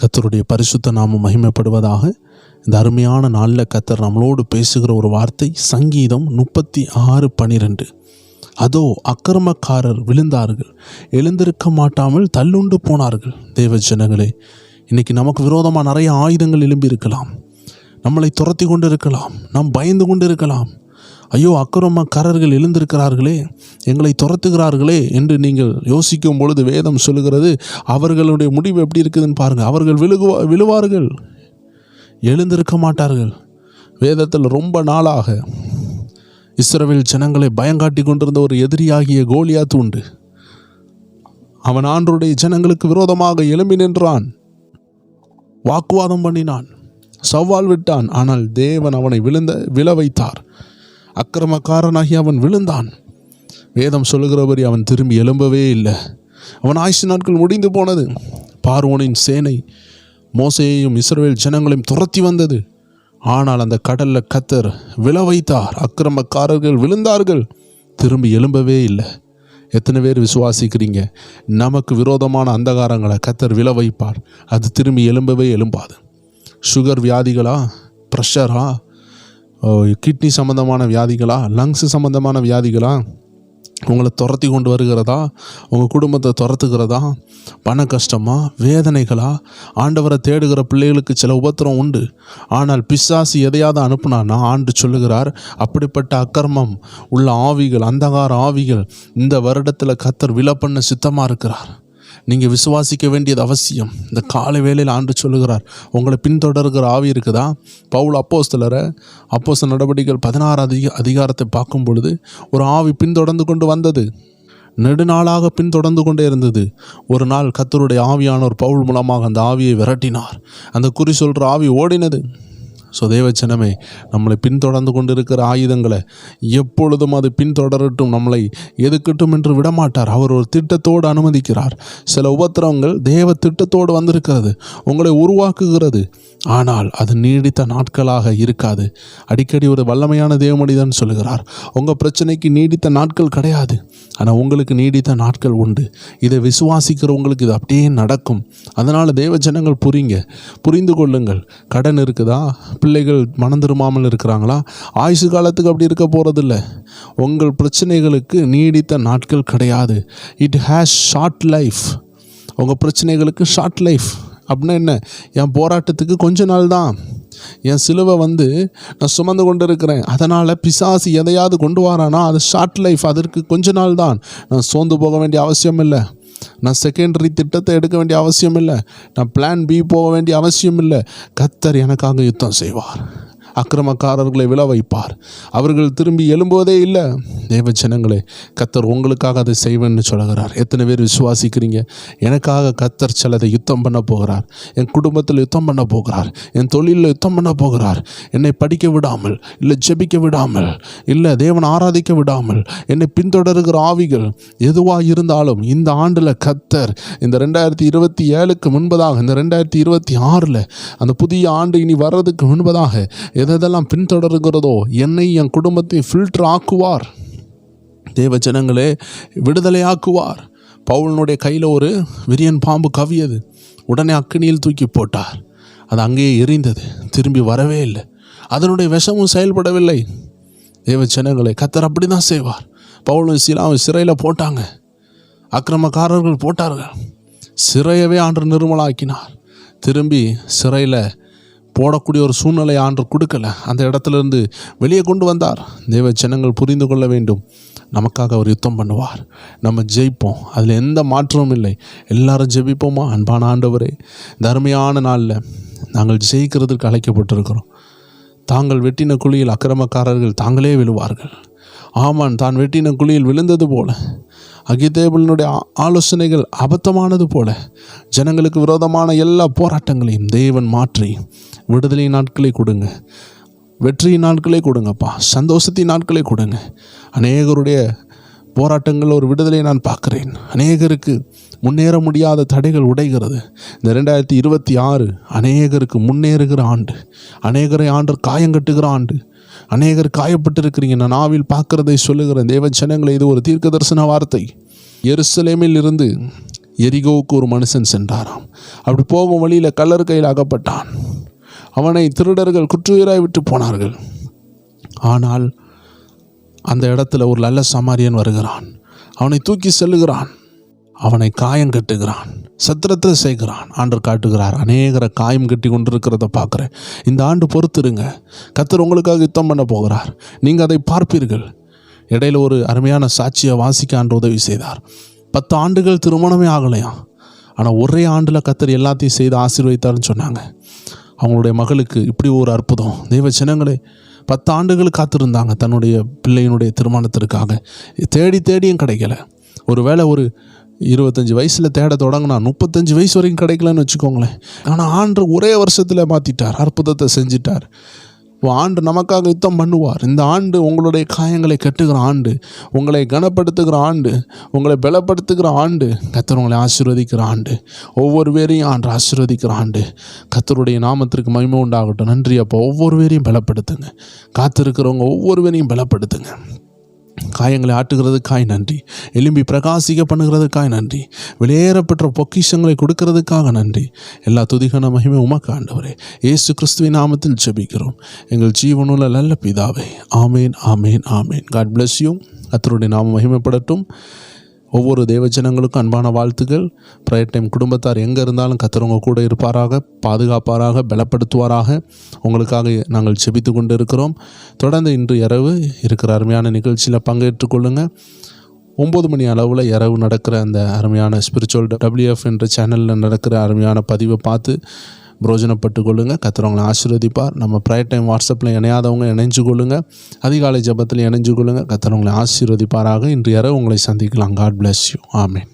கர்த்தருடைய பரிசுத்த நாமம் மகிமைப்படுவதாக. இந்த அருமையான நாளில் கர்த்தர் நம்மளோடு பேசுகிற ஒரு வார்த்தை சங்கீதம் 36:12. அதோ அக்கிரமக்காரர் விழுந்தார்கள், எழுந்திருக்க மாட்டாமல் தள்ளுண்டு போனார்கள். தேவ ஜனங்களே, இன்றைக்கி நமக்கு விரோதமாக நிறைய ஆயுதங்கள் எழும்பி இருக்கலாம், நம்மளை துரத்தி கொண்டு இருக்கலாம், நாம் பயந்து கொண்டு இருக்கலாம். ஐயோ, அக்கிரமக்காரர்கள் எழுந்திருக்கிறார்களே, எங்களை துரத்துகிறார்களே என்று நீங்கள் யோசிக்கும் பொழுது வேதம் சொல்லுகிறது, அவர்களுடைய முடிவு எப்படி இருக்குதுன்னு பாருங்கள். அவர்கள் விழுவார்கள், எழுந்திருக்க மாட்டார்கள். வேதத்தில் ரொம்ப நாளாக இஸ்ரவேல் ஜனங்களை பயங்காட்டி கொண்டிருந்த ஒரு எதிரியாகிய கோலியாத் உண்டு. அவன் ஆண்டவருடைய ஜனங்களுக்கு விரோதமாக எழும்பி நின்றான், வாக்குவாதம் பண்ணினான், சவால் விட்டான். ஆனால் தேவன் அவனை விழ வைத்தார். அக்கிரமக்காரனாகி அவன் விழுந்தான். வேதம் சொல்லுகிறபடி அவன் திரும்பி எழும்பவே இல்லை. அவன் ஆயுசு நாட்கள் முடிந்து போனது. பார்வோனின் சேனை மோசேயையும் இஸ்ரவேல் ஜனங்களையும் துரத்தி வந்தது. ஆனால் அந்த கடலில் கர்த்தர் விழ வைத்தார். அக்கிரமக்காரர்கள் விழுந்தார்கள், திரும்பி எழும்பவே இல்லை. எத்தனை பேர் விசுவாசிக்கிறீங்க? நமக்கு விரோதமான அந்தகாரங்களை கர்த்தர் விழ வைப்பார், அது திரும்பி எழும்பவே எழும்பாது. சுகர் வியாதிகளா, ப்ரெஷரா, கிட்னி சம்மந்தமான வியாதிகளா, லங்ஸ் சம்மந்தமான வியாதிகளா உங்களை துரத்தி கொண்டு வருகிறதா, உங்கள் குடும்பத்தை துரத்துக்கிறதா, பண கஷ்டமா, வேதனைகளா? ஆண்டவரை தேடுகிற பிள்ளைகளுக்கு சில உபத்திரம் உண்டு. ஆனால் பிசாசு எதையாவது அனுப்புனான்னா ஆண்டு சொல்லுகிறார், அப்படிப்பட்ட அக்கிரமம் உள்ள ஆவிகள், அந்தகார ஆவிகள் இந்த வருடத்தில் கர்த்தர் விழ பண்ண சித்தமாக இருக்கிறார். நீங்கள் விசுவாசிக்க வேண்டியது அவசியம். இந்த காலை வேளையில் ஆண்டு சொல்லுகிறார், உங்களை பின்தொடர்கிற ஆவி இருக்குதா? பவுல் அப்போஸ்தலர் நடவடிக்கைகள் 16 அதிகாரத்தை பார்க்கும் பொழுது ஒரு ஆவி பின்தொடர்ந்து கொண்டு வந்தது, நெடுநாளாக பின்தொடர்ந்து கொண்டே இருந்தது. ஒரு நாள் கர்த்தருடைய ஆவியானவர் பவுல் மூலமாக அந்த ஆவியை விரட்டினார். அந்த குறி சொல்கிற ஆவி ஓடினது. ஸோ தேவச்சனமே, நம்மளை பின்தொடர்ந்து கொண்டு இருக்கிற ஆயுதங்களை எப்பொழுதும் அது பின்தொடரட்டும், நம்மளை எதுக்கட்டும் என்று விடமாட்டார். அவர் ஒரு திட்டத்தோடு அனுமதிக்கிறார். சில உபத்திரவங்கள் தேவ திட்டத்தோடு வந்திருக்கிறது, உங்களை உருவாக்குகிறது. ஆனால் அது நீடித்த நாட்களாக இருக்காது. அடிக்கடி ஒரு வல்லமையான தேவமனிதன் சொல்லுகிறார், உங்கள் பிரச்சனைக்கு நீடித்த நாட்கள் கிடையாது, ஆனால் உங்களுக்கு நீடித்த நாட்கள் உண்டு. இதை விசுவாசிக்கிறவங்களுக்கு இது அப்படியே நடக்கும். அதனால் தேவ ஜனங்கள் புரிந்து கொள்ளுங்கள். கடன் இருக்குதா? பிள்ளைகள் மனம் திரும்பாமல் இருக்கிறாங்களா? ஆயுசு காலத்துக்கு அப்படி இருக்க போகிறதில்ல. உங்கள் பிரச்சனைகளுக்கு நீடித்த நாட்கள் கிடையாது. It has short life. உங்கள் பிரச்சனைகளுக்கு ஷார்ட் லைஃப் அப்படின்னா என்ன? என் போராட்டத்துக்கு கொஞ்ச நாள் தான், என் சிலுவை நான் சுமந்து கொண்டு இருக்கிறேன், அதனால் பிசாசு எதையாவது கொண்டு வரானா அது ஷார்ட் லைஃப், அதற்கு கொஞ்ச நாள் தான். நான் சோர்ந்து போக வேண்டிய அவசியம் இல்லை, நான் செகண்டரி திட்டத்தை எடுக்க வேண்டிய அவசியம் இல்லை, நான் பிளான் பி போக வேண்டிய அவசியம் இல்லை. கர்த்தர் எனக்காக யுத்தம் செய்வார், அக்கிரமக்காரர்களை விழ வைப்பார், அவர்கள் திரும்பி எழும்புவதே இல்லை. தேவ ஜனங்களே, கர்த்தர் உங்களுக்காக அதை செய்வேன்னு சொல்கிறார். எத்தனை பேர் விசுவாசிக்கிறீங்க? எனக்காக கர்த்தர் சிலதை யுத்தம் பண்ண போகிறார். என் குடும்பத்தில் யுத்தம் பண்ண போகிறார், என் தொழிலில் யுத்தம் பண்ண போகிறார். என்னை படிக்க விடாமல், இல்லை ஜெபிக்க விடாமல், இல்லை தேவன் ஆராதிக்க விடாமல் என்னை பின்தொடர்கிற ஆவிகள் எதுவாக இருந்தாலும் இந்த ஆண்டில் கர்த்தர் இந்த 2027க்கு முன்பதாக, இந்த 2026 அந்த புதிய ஆண்டு இனி வர்றதுக்கு முன்பதாக எதெல்லாம் பின்தொடர்கிறதோ என்னை, என் குடும்பத்தை ஃபில்டர் ஆக்குவார். தேவ ஜனங்களே, விடுதலை ஆக்குவார். பவுலனுடைய கையில் ஒரு விரியன் பாம்பு கவியது, உடனே அக்கினியில் தூக்கி போட்டார். அது அங்கேயே எரிந்தது, திரும்பி வரவே இல்லை. அதனுடைய விஷமும் செயல்படவில்லை. தேவ ஜனங்களே, கர்த்தர் அப்படி தான் செய்வார். பவுலும் சீலாவும் சிறையில் போட்டாங்க, அக்கிரமக்காரர்கள் போட்டார்கள். சிறையவே ஆண்டவர் நிர்மலாக்கினார். திரும்பி சிறையில் போடக்கூடிய ஒரு சூழ்நிலை ஆண்டவர் கொடுக்கல, அந்த இடத்துலேருந்து வெளியே கொண்டு வந்தார். தேவ ஜனங்கள் புரிந்து கொள்ள வேண்டும், நமக்காக அவர் யுத்தம் பண்ணுவார், நம்ம ஜெயிப்போம், அதில் எந்த மாற்றமும் இல்லை. எல்லாரும் ஜெபிப்போமா? அன்பான ஆண்டவரே, இந்த அருமையான நாளில் நாங்கள் ஜெயிக்கிறதுக்கு அழைக்கப்பட்டிருக்கிறோம். தாங்கள் வெட்டின குழியில் அக்கிரமக்காரர்கள் தாங்களே விழுவார்கள். ஆமான் தான் வெட்டின குழியில் விழுந்தது போல, அகிதேபலினுடைய ஆலோசனைகள் அபத்தமானது போல, ஜனங்களுக்கு விரோதமான எல்லா போராட்டங்களையும் தேவன் மாற்றி விடுதலை நாட்களை கொடுங்க, வெற்றியின் நாட்களை கொடுங்கப்பா, சந்தோஷத்தின் நாட்களை கொடுங்க. அநேகருடைய போராட்டங்கள் ஒரு விடுதலை நான் பார்க்குறேன். அநேகருக்கு முன்னேற முடியாத தடைகள் உடைகிறது. இந்த 2026 அநேகருக்கு முன்னேறுகிற ஆண்டு, அநேகரை ஆண்டவர் காயங்கட்டுகிற ஆண்டு. அநேகர் காயப்பட்டிருக்கிறீங்க. நான் நாவில் பார்க்கிறதை சொல்லுகிறேன். தேவ ஜனங்களே, இது ஒரு தீர்க்க தரிசன வார்த்தை. எருசலேமில் இருந்து எரிகோவுக்கு ஒரு மனுஷன் சென்றாராம். அப்படி போகும் வழியில் கள்ளர் கையில் அகப்பட்டான். அவனை திருடர்கள் குற்றுயிராய் விட்டு போனார்கள். ஆனால் அந்த இடத்துல ஒரு நல்ல சமாரியன் வருகிறான். அவனை தூக்கி செல்லுகிறான். அவனை காயம் கட்டுகிறான், சத்திரத்தில் செய்கிறான். ஆண்டவர் காட்டுகிறார், அநேகரை காயம் கட்டி கொண்டிருக்கிறத பார்க்குறேன். இந்த ஆண்டு பொறுத்துருங்க, கர்த்தர் உங்களுக்காக யுத்தம் பண்ண போகிறார். நீங்கள் அதை பார்ப்பீர்கள். இடையில ஒரு அருமையான சாட்சியை வாசிக்க ஆண்டு உதவி செய்தார். 10 ஆண்டுகள் திருமணமே ஆகலையாம். ஆனால் ஒரே ஆண்டில் கர்த்தர் எல்லாத்தையும் செய்து ஆசீர்வதித்தார்னு சொன்னாங்க. அவங்களுடைய மகளுக்கு இப்படி ஒரு அற்புதம். தெய்வ ஜனங்களே, 10 ஆண்டுகள் காத்திருந்தாங்க தன்னுடைய பிள்ளையினுடைய திருமணத்திற்காக. தேடியும் கிடைக்கல. ஒரு வேளை ஒரு 25 வயசில் தேட தொடங்கினா 35 வயசு வரைக்கும் கிடைக்கலன்னு வச்சுக்கோங்களேன். ஆனால் ஆண்டவர் ஒரே வருஷத்தில் மாற்றிட்டார், அற்புதத்தை செஞ்சிட்டார். ஆண்டு நமக்காக யுத்தம் பண்ணுவார். இந்த ஆண்டு உங்களுடைய காயங்களை கட்டுகிற ஆண்டு, உங்களை கனப்படுத்துகிற ஆண்டு, உங்களை பலப்படுத்துகிற ஆண்டு, கர்த்தர் உங்களை ஆசீர்வதிக்கிற ஆண்டு, ஒவ்வொரு பேரையும் ஆண்டு ஆசீர்வதிக்கிற ஆண்டு. கர்த்தருடைய நாமத்திற்கு மகிமை உண்டாகட்டும். நன்றி அப்போ. ஒவ்வொரு பேரையும் பலப்படுத்துங்க. காத்திருக்கிறவங்க ஒவ்வொரு பேரையும் பலப்படுத்துங்க. காயங்களை ஆட்டுகிறதுக்காய் நன்றி. எலும்பி பிரகாசிக்க பண்ணுகிறதுக்காய் நன்றி. வெளியேறப்பெற்ற பொக்கிஷங்களை கொடுக்கறதுக்காக நன்றி. எல்லா துதிகான மகிமை உமக்கு ஆண்டவரே. இயேசு கிறிஸ்துவின் நாமத்தில் ஜெபிக்கிறோம் எங்கள் ஜீவனுள்ள நல்ல பிதாவே. ஆமேன், ஆமேன், ஆமேன். God bless you. கர்த்தருடைய நாமம் மகிமைப்படட்டும். ஒவ்வொரு தேவஜனங்களுக்கும் அன்பான வாழ்த்துக்கள். ப்ரேயர் டைம் குடும்பத்தார் எங்கே இருந்தாலும் கர்த்தர் உங்கள் கூட இருப்பாராக, பாதுகாப்பாராக, பலப்படுத்துவாராக. உங்களுக்காக நாங்கள் செபித்து கொண்டு இருக்கிறோம். தொடர்ந்து இன்று இரவு இருக்கிற அருமையான நிகழ்ச்சியில் பங்கேற்று கொள்ளுங்கள். 9 மணி அளவில் இரவு நடக்கிற அந்த அருமையான ஸ்பிரிச்சுவல் WF என்ற சேனலில் நடக்கிற அருமையான பதிவை பார்த்து பிரோஜனப்பட்டு கொள்ளுங்கள். கர்த்தர் உங்களை ஆசீர்வதிப்பார். நம்ம ப்ரேயர் டைம் வாட்ஸ்அப்பில் இணையாதவங்க இணைஞ்சு கொள்ளுங்கள். அதிகாலை ஜெபத்தில் இணைஞ்சு கொள்ளுங்கள். கர்த்தர் உங்களை ஆசீர்வதிப்பாராக. இன்று இரவு உங்களை சந்திக்கலாம். God bless you. ஆமேன்.